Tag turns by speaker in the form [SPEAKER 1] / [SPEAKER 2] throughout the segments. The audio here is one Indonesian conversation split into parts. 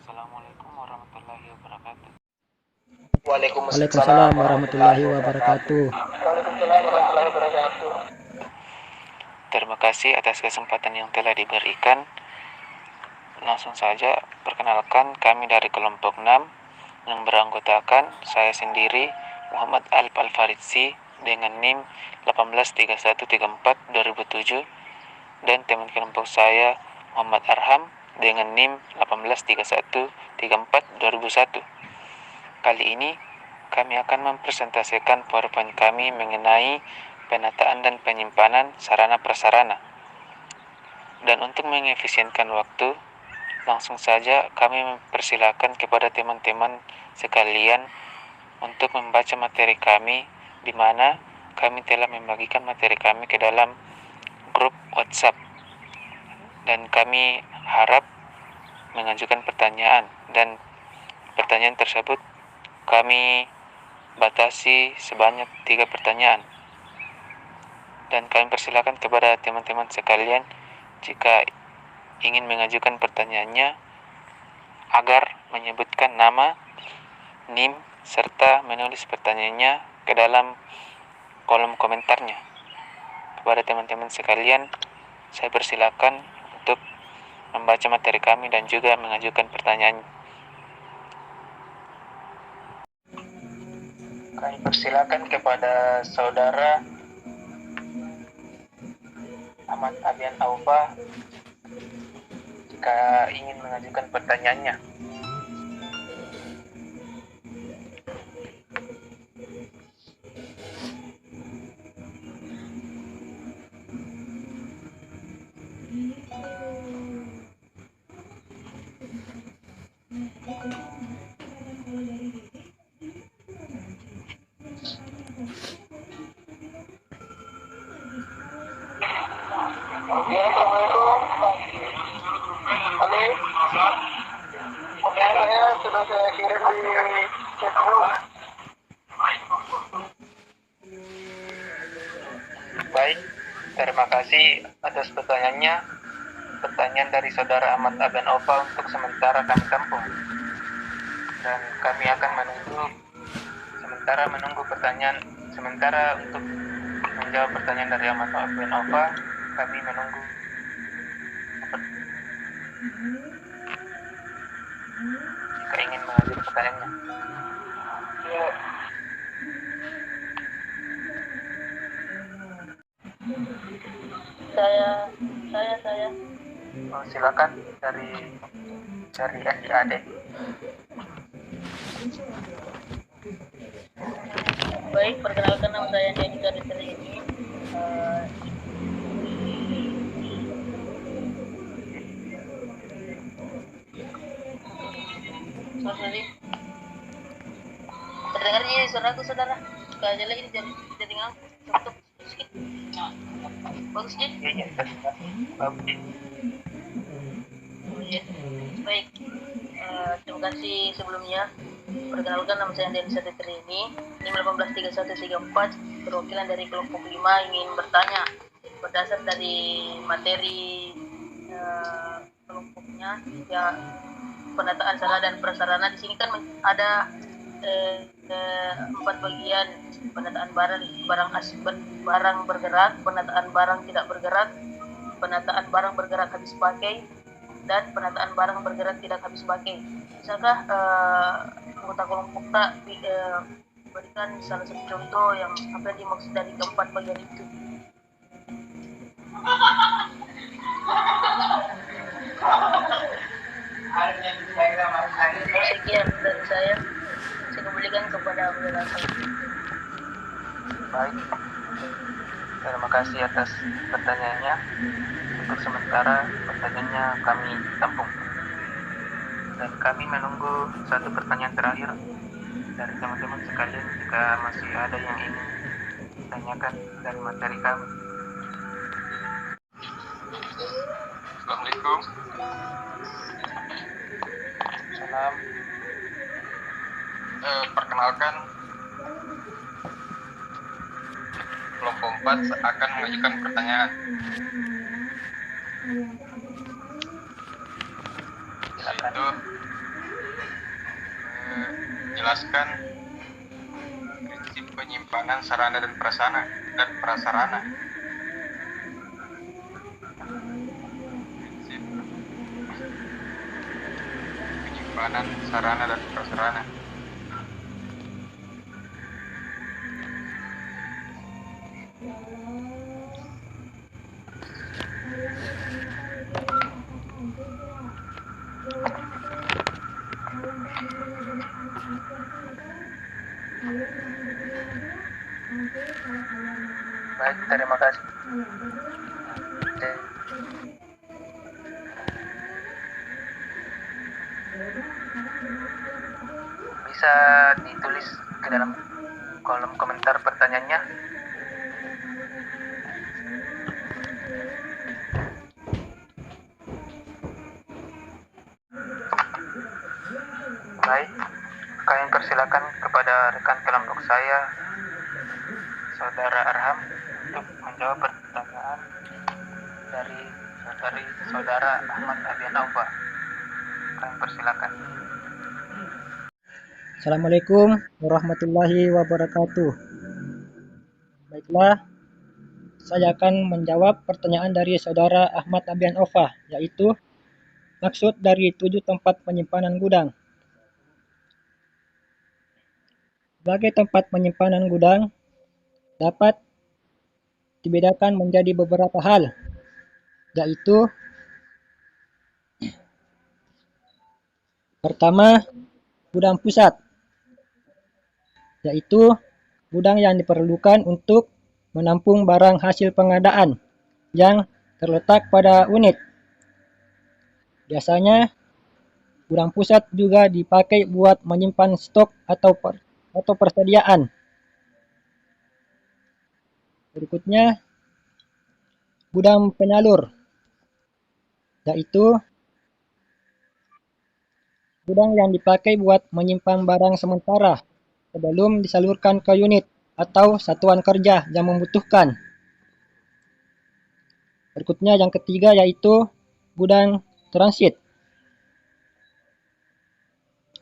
[SPEAKER 1] Assalamualaikum warahmatullahi wabarakatuh.
[SPEAKER 2] Waalaikumsalam warahmatullahi wabarakatuh.
[SPEAKER 1] Terima kasih atas kesempatan yang telah diberikan. Langsung saja, perkenalkan kami dari kelompok 6 yang beranggotakan saya sendiri Muhammad Alif Al-Faridzi dengan NIM 183134-2007 dan teman kelompok saya Muhammad Arham dengan NIM 183134-2001. Kali ini kami akan mempresentasikan PowerPoint kami mengenai penataan dan penyimpanan sarana prasarana. Dan untuk mengefisienkan waktu, langsung saja kami mempersilakan kepada teman-teman sekalian untuk membaca materi kami, di mana kami telah membagikan materi kami ke dalam grup WhatsApp. Dan kami harap mengajukan pertanyaan, dan pertanyaan tersebut kami batasi sebanyak 3 pertanyaan. Dan kami persilakan kepada teman-teman sekalian jika ingin mengajukan pertanyaannya agar menyebutkan nama, NIM, serta menulis pertanyaannya ke dalam kolom komentarnya. Kepada teman-teman sekalian, saya persilakan untuk membaca materi kami dan juga mengajukan pertanyaan. Kami persilakan kepada saudara Ahmad Abian Aufa jika ingin mengajukan pertanyaannya.
[SPEAKER 3] Assalamualaikum. Alif. Pertanyaan saya sudah saya kirim di Facebook.
[SPEAKER 1] Baik, terima kasih atas pertanyaannya. Pertanyaan dari saudara Ahmad Abian Aufa untuk sementara kami tampung. Dan kami akan menunggu pertanyaan. Sementara untuk menjawab pertanyaan dari Ahmad Abian Aufa, kami menunggu. Jika ingin mengajukan pertanyaannya.
[SPEAKER 3] Ya. Saya.
[SPEAKER 1] Silakan dari SIAD.
[SPEAKER 3] Baik, perkenalkan nama saya Dedi Karisari ini. Sorry. Terdengar ini suaraku, saudara? Kayaknya ini jadi ngangkut. Tutup sedikit. Bagus, Ji?
[SPEAKER 1] Iya, bagus.
[SPEAKER 3] Oh, iya. Baik. Terima kasih sebelumnya. Perkenalkan nama saya Denisa Tetrini, NIM 183134, perwakilan dari kelompok 5 ingin bertanya berdasar dari materi kelompoknya ya, penataan sarana dan prasarana. Di sini kan ada 4 bagian: penataan barang bergerak, penataan barang tidak bergerak, penataan barang bergerak habis pakai, dan penataan barang bergerak tidak habis pakai. Bisakah anggota kelompok tak berikan salah satu contoh yang apa yang dimaksud dari keempat bagian itu? Sekian dari saya kembalikan kepada penjelasan.
[SPEAKER 1] Baik, terima kasih atas pertanyaannya. Untuk sementara pertanyaannya kami tampung, dan kami menunggu satu pertanyaan terakhir dari teman-teman sekalian jika masih ada yang ingin ditanyakan dari materi kami.
[SPEAKER 4] Assalamualaikum.
[SPEAKER 1] Salam.
[SPEAKER 4] Perkenalkan, kelompok 4 akan mengajukan pertanyaan. Yaitu menjelaskan prinsip penyimpanan sarana dan prasarana prinsip penyimpanan sarana dan prasarana.
[SPEAKER 1] Baik, terima kasih. Bisa ditulis ke dalam kolom komentar pertanyaannya. Baik, kami persilakan kepada rekan kelompok saya, Saudara Arham, untuk menjawab pertanyaan dari Saudara Ahmad Abian Aufa. Kami persilakan.
[SPEAKER 2] Assalamualaikum warahmatullahi wabarakatuh. Baiklah, saya akan menjawab pertanyaan dari Saudara Ahmad Abian Aufa, yaitu maksud dari 7 tempat penyimpanan gudang. Sebagai tempat penyimpanan gudang dapat dibedakan menjadi beberapa hal, yaitu pertama, gudang pusat, yaitu gudang yang diperlukan untuk menampung barang hasil pengadaan yang terletak pada unit. Biasanya gudang pusat juga dipakai buat menyimpan stok atau persediaan. Berikutnya, gudang penyalur, yaitu gudang yang dipakai buat menyimpan barang sementara sebelum disalurkan ke unit atau satuan kerja yang membutuhkan. Berikutnya yang ketiga yaitu gudang transit.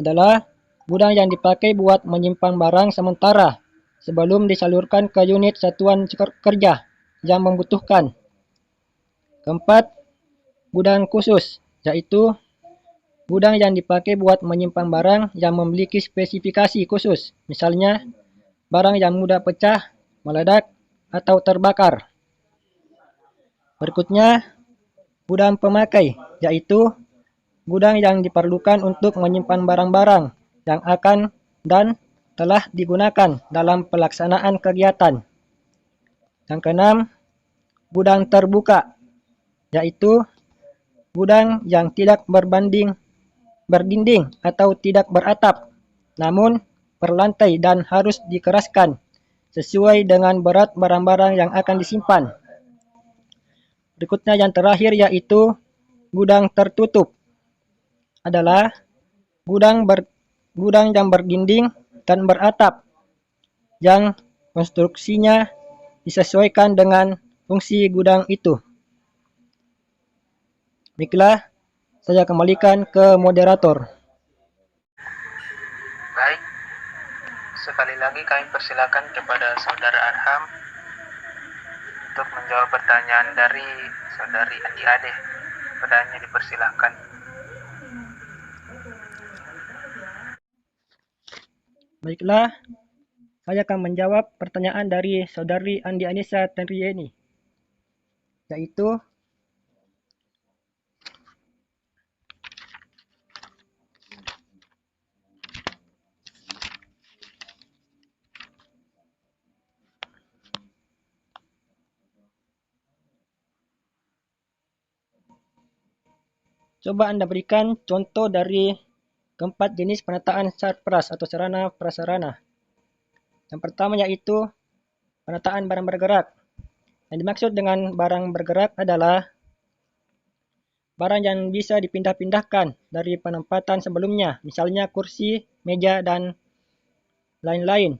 [SPEAKER 2] Adalah gudang yang dipakai buat menyimpan barang sementara sebelum disalurkan ke unit satuan kerja yang membutuhkan. Keempat, gudang khusus, yaitu gudang yang dipakai buat menyimpan barang yang memiliki spesifikasi khusus, misalnya barang yang mudah pecah, meledak, atau terbakar. Berikutnya, gudang pemakai, yaitu gudang yang diperlukan untuk menyimpan barang-barang yang akan dan telah digunakan dalam pelaksanaan kegiatan. Yang keenam, gudang terbuka, yaitu gudang yang tidak berdinding atau tidak beratap, namun berlantai dan harus dikeraskan sesuai dengan berat barang-barang yang akan disimpan. Berikutnya yang terakhir yaitu gudang tertutup. Adalah gudang yang berdinding dan beratap yang konstruksinya disesuaikan dengan fungsi gudang itu. Baiklah, saya kembalikan ke moderator.
[SPEAKER 1] Baik, sekali lagi kami persilakan kepada Saudara Arham untuk menjawab pertanyaan dari Saudari Andi Ade. Pertanyaannya dipersilahkan.
[SPEAKER 2] Baiklah, saya akan menjawab pertanyaan dari Saudari Andi Anissa Tenrieni, yaitu coba Anda berikan contoh dari keempat jenis penataan sarpras atau sarana prasarana. Yang pertama yaitu penataan barang bergerak. Yang dimaksud dengan barang bergerak adalah barang yang bisa dipindah-pindahkan dari penempatan sebelumnya, misalnya kursi, meja, dan lain-lain.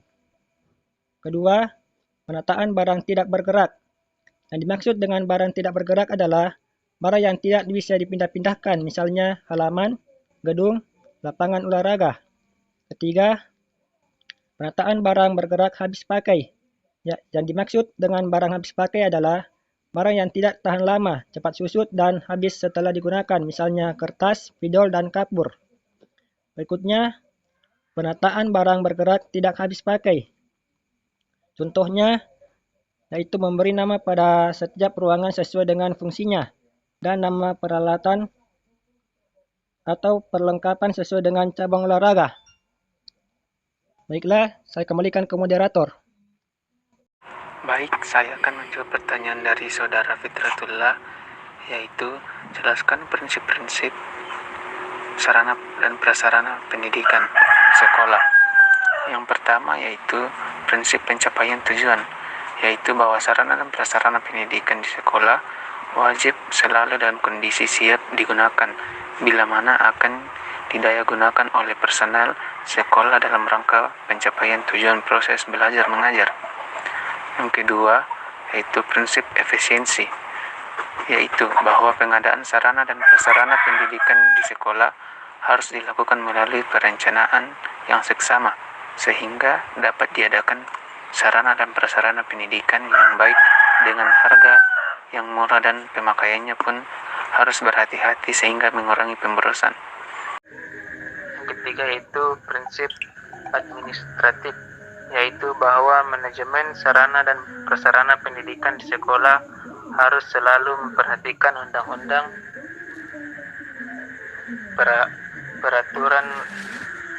[SPEAKER 2] Kedua, penataan barang tidak bergerak. Yang dimaksud dengan barang tidak bergerak adalah barang yang tidak bisa dipindah-pindahkan, misalnya halaman, gedung, lapangan olahraga. Ketiga, penataan barang bergerak habis pakai. Ya, yang dimaksud dengan barang habis pakai adalah barang yang tidak tahan lama, cepat susut dan habis setelah digunakan, misalnya kertas, spidol, dan kapur. Berikutnya, penataan barang bergerak tidak habis pakai. Contohnya, yaitu memberi nama pada setiap ruangan sesuai dengan fungsinya, dan nama peralatan atau perlengkapan sesuai dengan cabang olahraga. Baiklah, saya kembalikan ke moderator.
[SPEAKER 1] Baik, saya akan menjawab pertanyaan dari Saudara Fitratullah, yaitu jelaskan prinsip-prinsip sarana dan prasarana pendidikan sekolah. Yang pertama yaitu prinsip pencapaian tujuan, yaitu bahwa sarana dan prasarana pendidikan di sekolah wajib selalu dalam kondisi siap digunakan bila mana akan didaya gunakan oleh personel sekolah dalam rangka pencapaian tujuan proses belajar mengajar. Yang kedua yaitu prinsip efisiensi, yaitu bahwa pengadaan sarana dan prasarana pendidikan di sekolah harus dilakukan melalui perencanaan yang seksama sehingga dapat diadakan sarana dan prasarana pendidikan yang baik dengan harga yang murah, dan pemakaiannya pun harus berhati-hati sehingga mengurangi pemborosan. Yang ketiga yaitu prinsip administratif, yaitu bahwa manajemen sarana dan prasarana pendidikan di sekolah harus selalu memperhatikan undang-undang, peraturan,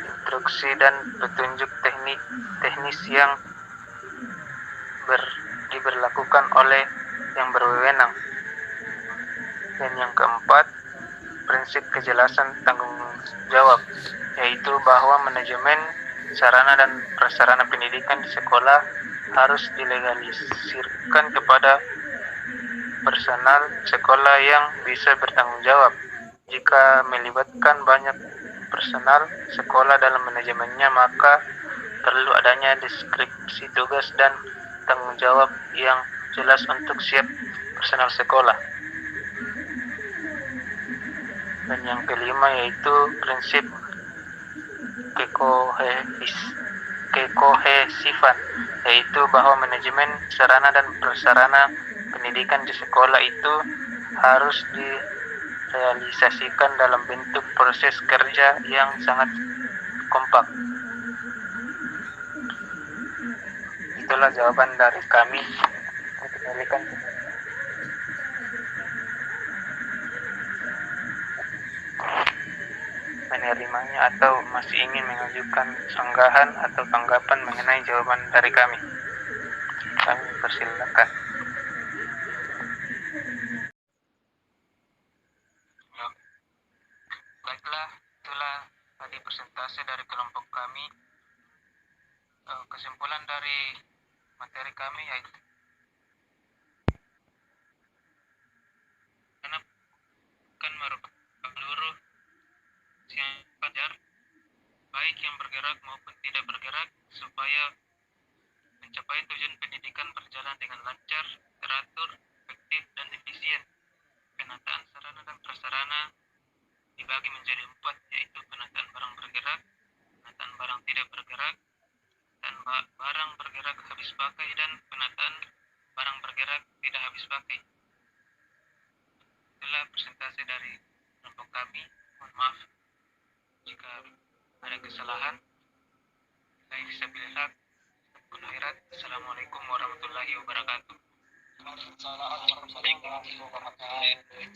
[SPEAKER 1] instruksi, dan petunjuk teknis yang diberlakukan oleh yang berwenang. Dan yang keempat, prinsip kejelasan tanggung jawab, yaitu bahwa manajemen sarana dan prasarana pendidikan di sekolah harus dilegalisirkan kepada personal sekolah yang bisa bertanggung jawab. Jika melibatkan banyak personal sekolah dalam manajemennya, maka perlu adanya deskripsi tugas dan tanggung jawab yang jelas untuk setiap personal sekolah. Dan yang kelima yaitu prinsip kekohesifan, yaitu bahwa manajemen sarana dan prasarana pendidikan di sekolah itu harus direalisasikan dalam bentuk proses kerja yang sangat kompak. Itulah jawaban dari kami. Kembalikan menerimanya atau masih ingin mengajukan sanggahan atau tanggapan mengenai jawaban dari kami. Kami persilakan. Baiklah, itulah tadi presentasi dari kelompok kami. Kesimpulan dari materi kami yaitu akan merupakan seluruh yang belajar, baik yang bergerak maupun tidak bergerak, supaya pencapaian tujuan pendidikan berjalan dengan lancar, teratur, efektif, dan efisien. Penataan sarana dan prasarana dibagi menjadi 4, yaitu penataan barang bergerak, penataan barang tidak bergerak, dan barang bergerak habis pakai, dan penataan barang bergerak tidak habis pakai. Itulah presentasi dari kelompok kami. Mohon maaf jika ada kesalahan. Saya bisa bilhaq. Assalamualaikum warahmatullahi wabarakatuh. Waalaikumsalam warahmatullahi wabarakatuh.